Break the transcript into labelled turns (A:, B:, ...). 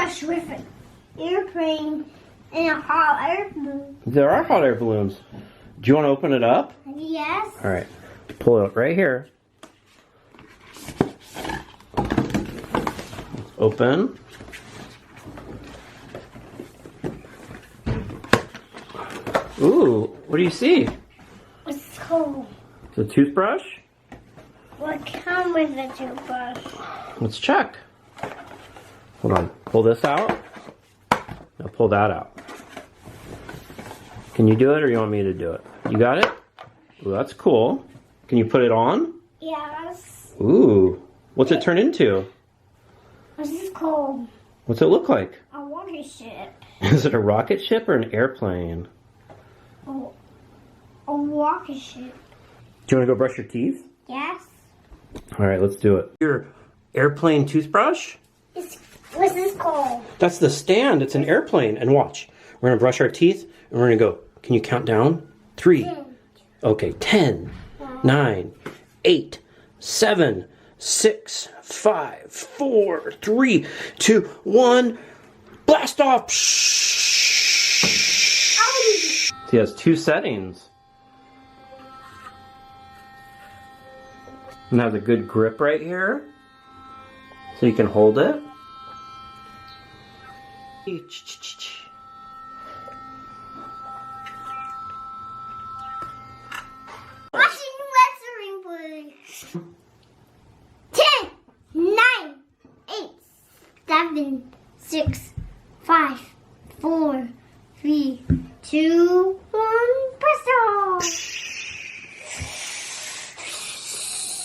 A: toothbrush with an airplane and a hot air balloon.
B: There are hot air balloons. Do you want to open it up?
A: Yes.
B: All right. Pull it right here. Open. Ooh, what do you see?
A: It's cool.
B: It's a toothbrush?
A: What come with the toothbrush?
B: Let's check. Hold on. Pull this out. Now pull that out. Can you do it or you want me to do it? You got it? Ooh, that's cool. Can you put it on?
A: Yes.
B: Ooh. What's it turn into?
A: This is cool.
B: What's it look like?
A: A rocket ship.
B: Is it a rocket ship or an airplane?
A: Oh, a rocket ship.
B: Do you want to go brush your teeth?
A: Yes.
B: All right, let's do it. Your airplane toothbrush?
A: This is cool.
B: That's the stand. It's an airplane. And watch. We're going to brush our teeth and we're going to go. Can you count down? 3. Okay, 10, 9, 8, 7, 6, 5, 4, 3, 2, 1. Blast off! See, it has 2 settings. And has a good grip right here. So you can hold it.
A: Washing wrestling please. 10, 9, 8, 7, 6, 5, 4, 3, 2,